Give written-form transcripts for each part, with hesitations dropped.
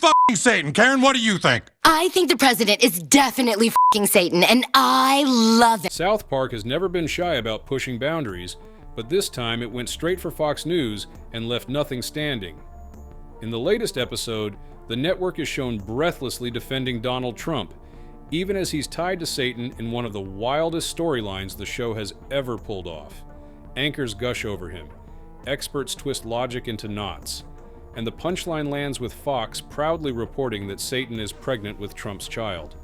f***ing Satan? Karen, what do you think? I think the president is definitely f***ing Satan, and I love it. South Park has never been shy about pushing boundaries, but this time it went straight for Fox News and left nothing standing. In the latest episode, the network is shown breathlessly defending Donald Trump, even as he's tied to Satan in one of the wildest storylines the show has ever pulled off. Anchors gush over him, experts twist logic into knots, and the punchline lands with Fox proudly reporting that Satan is pregnant with Trump's child.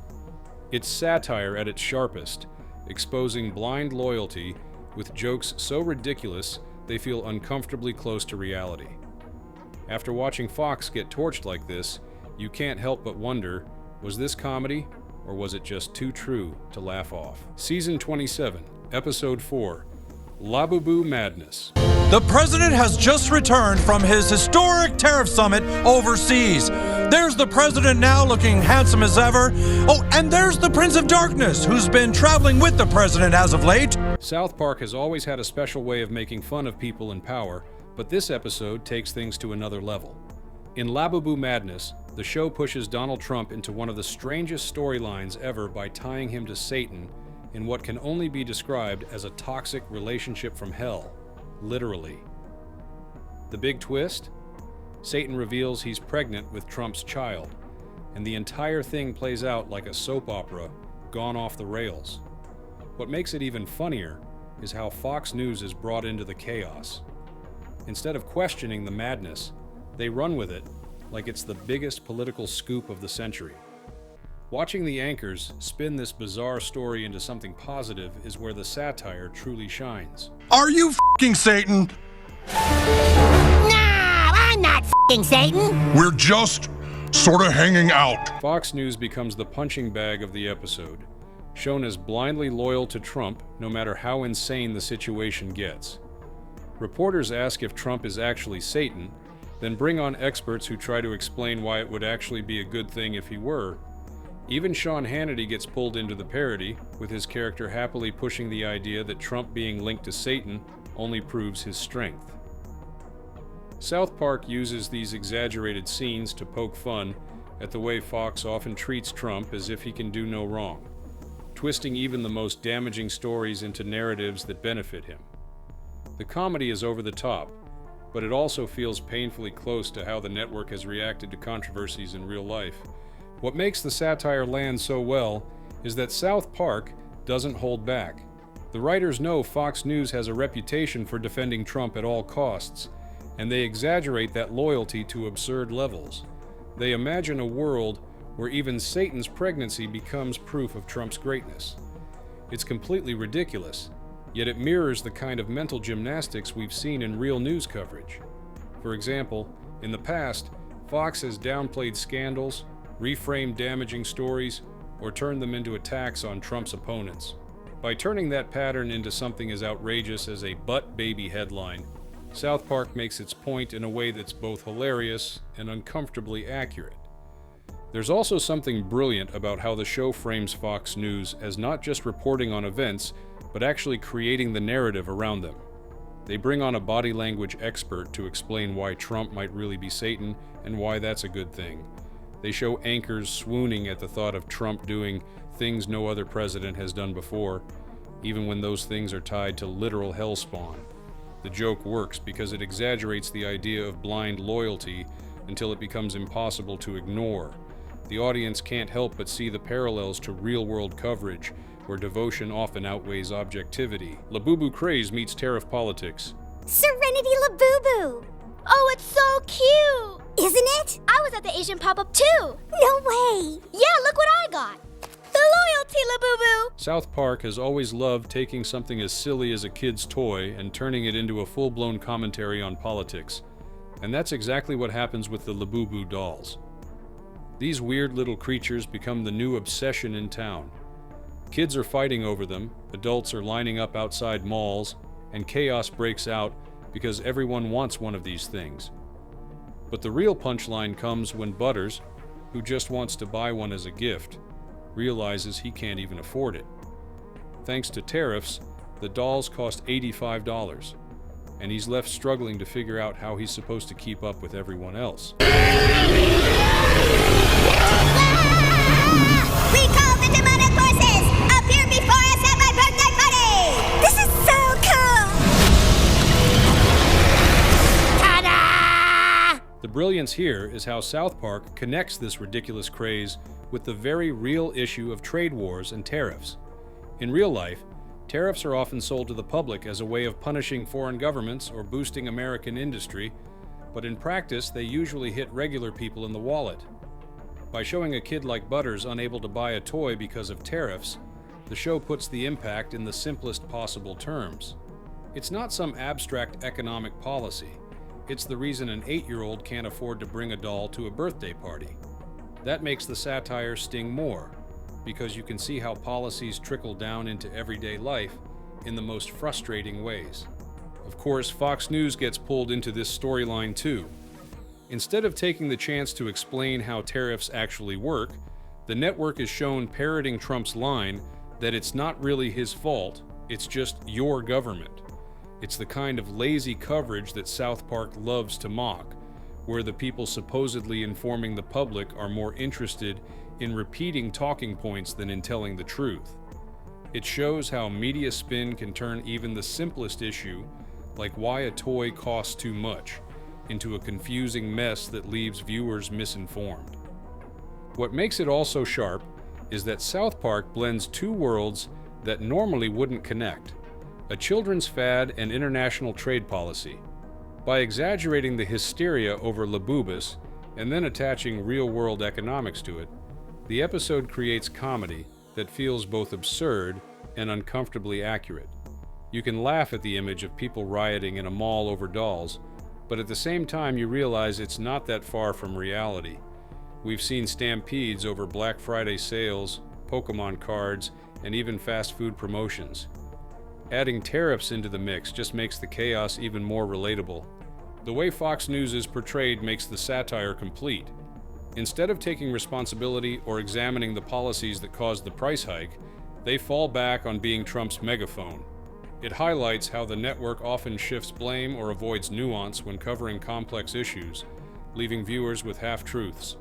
It's satire at its sharpest, exposing blind loyalty with jokes so ridiculous they feel uncomfortably close to reality. After watching Fox get torched like this, you can't help but wonder, was this comedy, or was it just too true to laugh off? Season 27, Episode 4, Labubu Madness. The president has just returned from his historic tariff summit overseas. There's the president now looking handsome as ever. Oh, and there's the Prince of Darkness, who's been traveling with the president as of late. South Park has always had a special way of making fun of people in power, but this episode takes things to another level. In Labubu Madness, the show pushes Donald Trump into one of the strangest storylines ever by tying him to Satan in what can only be described as a toxic relationship from hell, literally. The big twist? Satan reveals he's pregnant with Trump's child, and the entire thing plays out like a soap opera gone off the rails. What makes it even funnier is how Fox News is brought into the chaos. Instead of questioning the madness, they run with it like it's the biggest political scoop of the century. Watching the anchors spin this bizarre story into something positive is where the satire truly shines. Are you f***ing Satan? No, I'm not f***ing Satan. We're just sort of hanging out. Fox News becomes the punching bag of the episode, shown as blindly loyal to Trump no matter how insane the situation gets. Reporters ask if Trump is actually Satan, then bring on experts who try to explain why it would actually be a good thing if he were. Even Sean Hannity gets pulled into the parody, with his character happily pushing the idea that Trump being linked to Satan only proves his strength. South Park uses these exaggerated scenes to poke fun at the way Fox often treats Trump as if he can do no wrong, twisting even the most damaging stories into narratives that benefit him. The comedy is over the top, but it also feels painfully close to how the network has reacted to controversies in real life. What makes the satire land so well is that South Park doesn't hold back. The writers know Fox News has a reputation for defending Trump at all costs, and they exaggerate that loyalty to absurd levels. They imagine a world where even Satan's pregnancy becomes proof of Trump's greatness. It's completely ridiculous, yet it mirrors the kind of mental gymnastics we've seen in real news coverage. For example, in the past, Fox has downplayed scandals, reframed damaging stories, or turned them into attacks on Trump's opponents. By turning that pattern into something as outrageous as a butt baby headline, South Park makes its point in a way that's both hilarious and uncomfortably accurate. There's also something brilliant about how the show frames Fox News as not just reporting on events, but actually creating the narrative around them. They bring on a body language expert to explain why Trump might really be Satan and why that's a good thing. They show anchors swooning at the thought of Trump doing things no other president has done before, even when those things are tied to literal hellspawn. The joke works because it exaggerates the idea of blind loyalty until it becomes impossible to ignore. The audience can't help but see the parallels to real-world coverage, where devotion often outweighs objectivity. Labubu craze meets tariff politics. Serenity Labubu. Oh, it's so cute. Isn't it? I was at the Asian pop-up too. No way. Yeah, look what I got. The loyalty Labubu. South Park has always loved taking something as silly as a kid's toy and turning it into a full-blown commentary on politics. And that's exactly what happens with the Labubu dolls. These weird little creatures become the new obsession in town. Kids are fighting over them, adults are lining up outside malls, and chaos breaks out because everyone wants one of these things. But the real punchline comes when Butters, who just wants to buy one as a gift, realizes he can't even afford it. Thanks to tariffs, the dolls cost $85, and he's left struggling to figure out how he's supposed to keep up with everyone else. brilliance here is how South Park connects this ridiculous craze with the very real issue of trade wars and tariffs. In real life, tariffs are often sold to the public as a way of punishing foreign governments or boosting American industry, but in practice, they usually hit regular people in the wallet. By showing a kid like Butters unable to buy a toy because of tariffs, the show puts the impact in the simplest possible terms. It's not some abstract economic policy. It's the reason an 8-year-old can't afford to bring a doll to a birthday party. That makes the satire sting more, because you can see how policies trickle down into everyday life in the most frustrating ways. Of course, Fox News gets pulled into this storyline too. Instead of taking the chance to explain how tariffs actually work, the network is shown parroting Trump's line that it's not really his fault, it's just your government. It's the kind of lazy coverage that South Park loves to mock, where the people supposedly informing the public are more interested in repeating talking points than in telling the truth. It shows how media spin can turn even the simplest issue, like why a toy costs too much, into a confusing mess that leaves viewers misinformed. What makes it all so sharp is that South Park blends two worlds that normally wouldn't connect: a children's fad and international trade policy. By exaggerating the hysteria over Labubus and then attaching real-world economics to it, the episode creates comedy that feels both absurd and uncomfortably accurate. You can laugh at the image of people rioting in a mall over dolls, but at the same time you realize it's not that far from reality. We've seen stampedes over Black Friday sales, Pokemon cards, and even fast food promotions. Adding tariffs into the mix just makes the chaos even more relatable. The way Fox News is portrayed makes the satire complete. Instead of taking responsibility or examining the policies that caused the price hike, they fall back on being Trump's megaphone. It highlights how the network often shifts blame or avoids nuance when covering complex issues, leaving viewers with half-truths.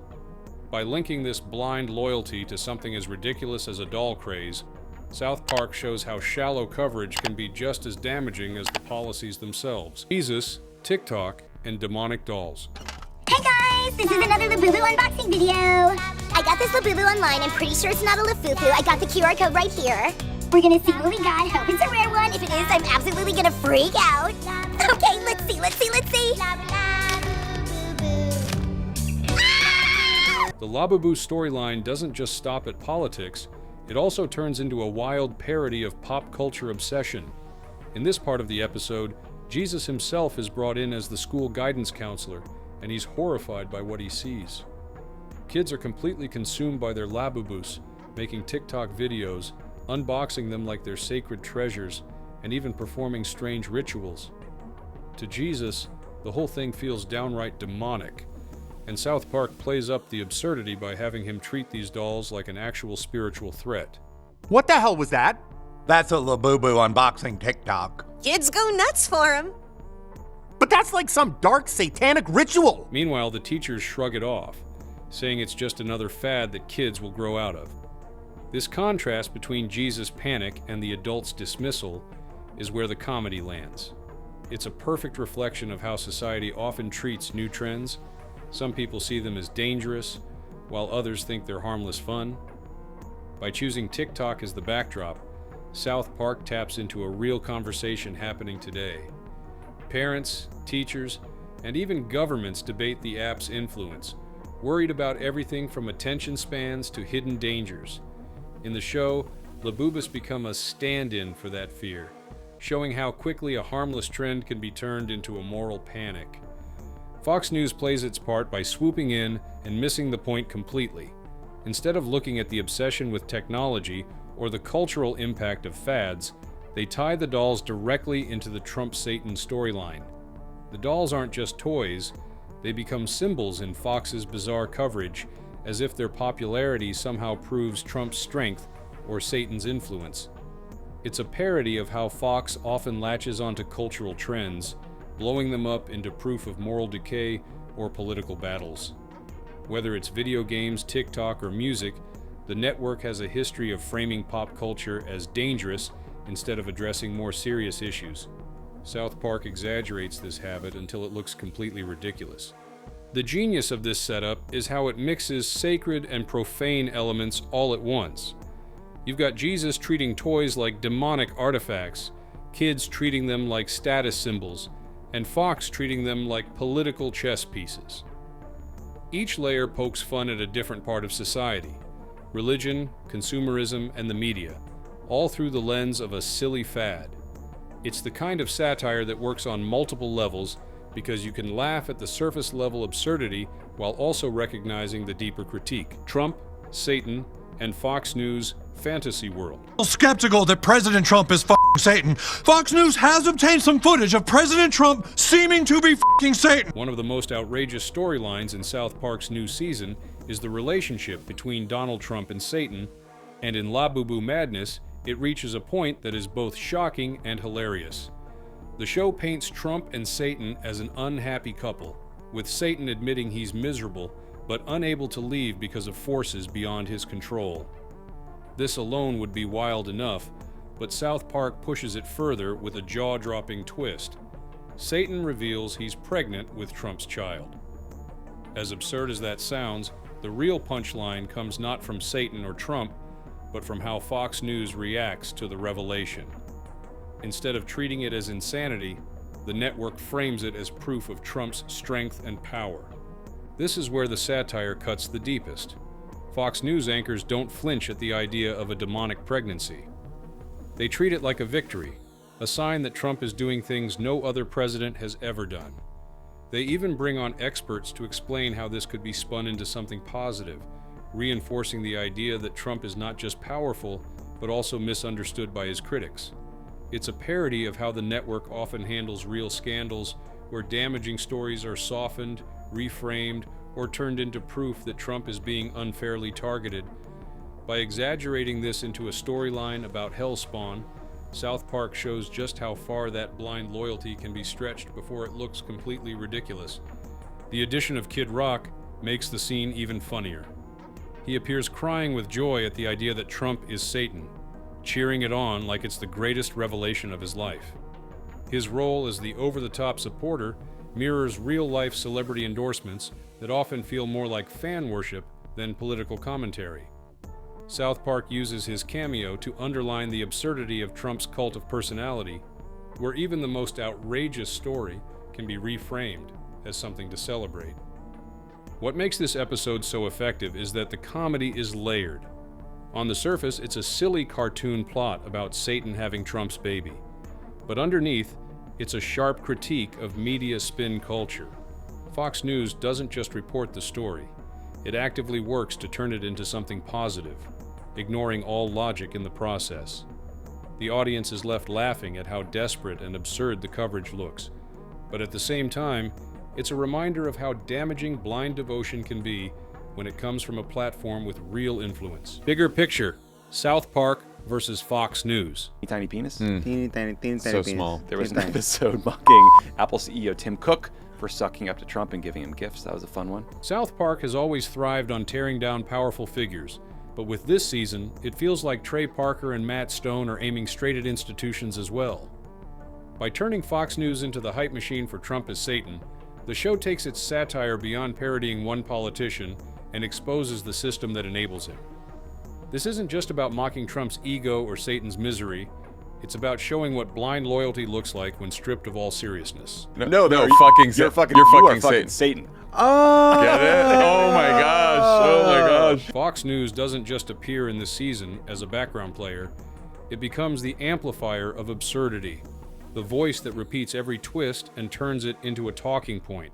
By linking this blind loyalty to something as ridiculous as a doll craze, South Park shows how shallow coverage can be just as damaging as the policies themselves. Jesus, TikTok, and demonic dolls. Hey guys, this is another Labubu unboxing video. I got this Labubu online. I'm pretty sure it's not a Lafufu. I got the QR code right here. We're gonna see what we got. Hope it's a rare one. If it is, I'm absolutely gonna freak out. Okay, let's see. The Labubu storyline doesn't just stop at politics, it also turns into a wild parody of pop culture obsession. In this part of the episode, Jesus himself is brought in as the school guidance counselor, and he's horrified by what he sees. Kids are completely consumed by their Labubus, making TikTok videos, unboxing them like they're sacred treasures, and even performing strange rituals. To Jesus, the whole thing feels downright demonic, and South Park plays up the absurdity by having him treat these dolls like an actual spiritual threat. What the hell was that? That's a Labubu unboxing TikTok. Kids go nuts for him. But that's like some dark satanic ritual. Meanwhile, the teachers shrug it off, saying it's just another fad that kids will grow out of. This contrast between Jesus' panic and the adults' dismissal is where the comedy lands. It's a perfect reflection of how society often treats new trends. Some people see them as dangerous, while others think they're harmless fun. By choosing TikTok as the backdrop, South Park taps into a real conversation happening today. Parents, teachers, and even governments debate the app's influence, worried about everything from attention spans to hidden dangers. In the show, Labubus become a stand-in for that fear, showing how quickly a harmless trend can be turned into a moral panic. Fox News plays its part by swooping in and missing the point completely. Instead of looking at the obsession with technology or the cultural impact of fads, they tie the dolls directly into the Trump-Satan storyline. The dolls aren't just toys, they become symbols in Fox's bizarre coverage, as if their popularity somehow proves Trump's strength or Satan's influence. It's a parody of how Fox often latches onto cultural trends, blowing them up into proof of moral decay or political battles. Whether it's video games, TikTok, or music, the network has a history of framing pop culture as dangerous instead of addressing more serious issues. South Park exaggerates this habit until it looks completely ridiculous. The genius of this setup is how it mixes sacred and profane elements all at once. You've got Jesus treating toys like demonic artifacts, kids treating them like status symbols, and Fox treating them like political chess pieces. Each layer pokes fun at a different part of society: religion, consumerism, and the media, all through the lens of a silly fad. It's the kind of satire that works on multiple levels because you can laugh at the surface level absurdity while also recognizing the deeper critique. Trump, Satan, and Fox News' fantasy world. Skeptical that President Trump is Satan, Fox News has obtained some footage of President Trump seeming to be Satan. One of the most outrageous storylines in South Park's new season is the relationship between Donald Trump and Satan, and in La Boo Boo Madness, it reaches a point that is both shocking and hilarious. The show paints Trump and Satan as an unhappy couple, with Satan admitting he's miserable but unable to leave because of forces beyond his control. This alone would be wild enough, but South Park pushes it further with a jaw-dropping twist. Satan reveals he's pregnant with Trump's child. As absurd as that sounds, the real punchline comes not from Satan or Trump, but from how Fox News reacts to the revelation. Instead of treating it as insanity, the network frames it as proof of Trump's strength and power. This is where the satire cuts the deepest. Fox News anchors don't flinch at the idea of a demonic pregnancy. They treat it like a victory, a sign that Trump is doing things no other president has ever done. They even bring on experts to explain how this could be spun into something positive, reinforcing the idea that Trump is not just powerful, but also misunderstood by his critics. It's a parody of how the network often handles real scandals, where damaging stories are softened, reframed, or turned into proof that Trump is being unfairly targeted. By exaggerating this into a storyline about hellspawn, South Park shows just how far that blind loyalty can be stretched before it looks completely ridiculous. The addition of Kid Rock makes the scene even funnier. He appears crying with joy at the idea that Trump is Satan, cheering it on like it's the greatest revelation of his life. His role as the over-the-top supporter mirrors real-life celebrity endorsements that often feel more like fan worship than political commentary. South Park uses his cameo to underline the absurdity of Trump's cult of personality, where even the most outrageous story can be reframed as something to celebrate. What makes this episode so effective is that the comedy is layered. On the surface, it's a silly cartoon plot about Satan having Trump's baby. But underneath, it's a sharp critique of media spin culture. Fox News doesn't just report the story. It actively works to turn it into something positive, ignoring all logic in the process. The audience is left laughing at how desperate and absurd the coverage looks. But at the same time, it's a reminder of how damaging blind devotion can be when it comes from a platform with real influence. Bigger picture, South Park versus Fox News. Tiny penis? Teeny tiny So penis. small. There was an Teeny tiny. episode mocking Apple CEO Tim Cook for sucking up to Trump and giving him gifts. That was a fun one. South Park has always thrived on tearing down powerful figures, but with this season, it feels like Trey Parker and Matt Stone are aiming straight at institutions as well. By turning Fox News into the hype machine for Trump as Satan, the show takes its satire beyond parodying one politician and exposes the system that enables him. This isn't just about mocking Trump's ego or Satan's misery. It's about showing what blind loyalty looks like when stripped of all seriousness. No, you're fucking you're fucking Satan. Oh, Get it? Oh my gosh. Oh my gosh. Fox News doesn't just appear in this season as a background player. It becomes the amplifier of absurdity, the voice that repeats every twist and turns it into a talking point.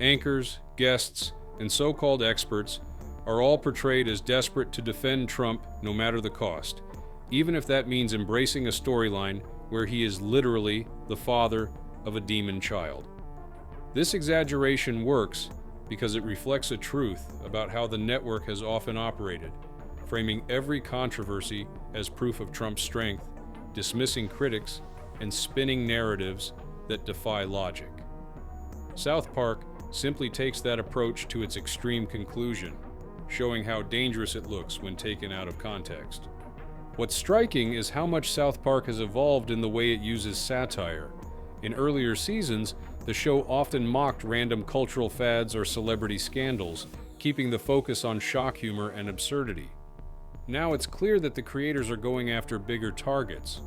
Anchors, guests, and so-called experts are all portrayed as desperate to defend Trump no matter the cost, even if that means embracing a storyline where he is literally the father of a demon child. This exaggeration works because it reflects a truth about how the network has often operated, framing every controversy as proof of Trump's strength, dismissing critics, and spinning narratives that defy logic. South Park simply takes that approach to its extreme conclusion, showing how dangerous it looks when taken out of context. What's striking is how much South Park has evolved in the way it uses satire. In earlier seasons, The show often mocked random cultural fads or celebrity scandals, keeping the focus on shock humor and absurdity. Now it's clear that the creators are going after bigger targets.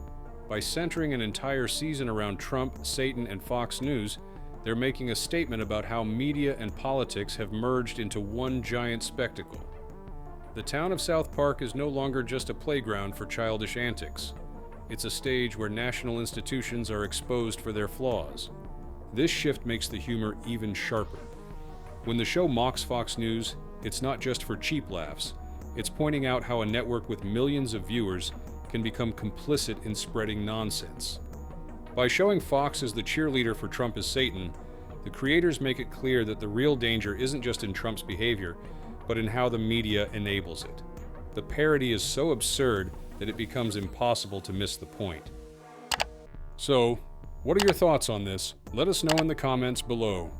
By centering an entire season around Trump, Satan, and Fox News, they're making a statement about how media and politics have merged into one giant spectacle. The town of South Park is no longer just a playground for childish antics. It's a stage where national institutions are exposed for their flaws. This shift makes the humor even sharper. When the show mocks Fox News, it's not just for cheap laughs. It's pointing out how a network with millions of viewers can become complicit in spreading nonsense. By showing Fox as the cheerleader for Trump as Satan, the creators make it clear that the real danger isn't just in Trump's behavior, but in how the media enables it. The parody is so absurd that it becomes impossible to miss the point. So, what are your thoughts on this? Let us know in the comments below.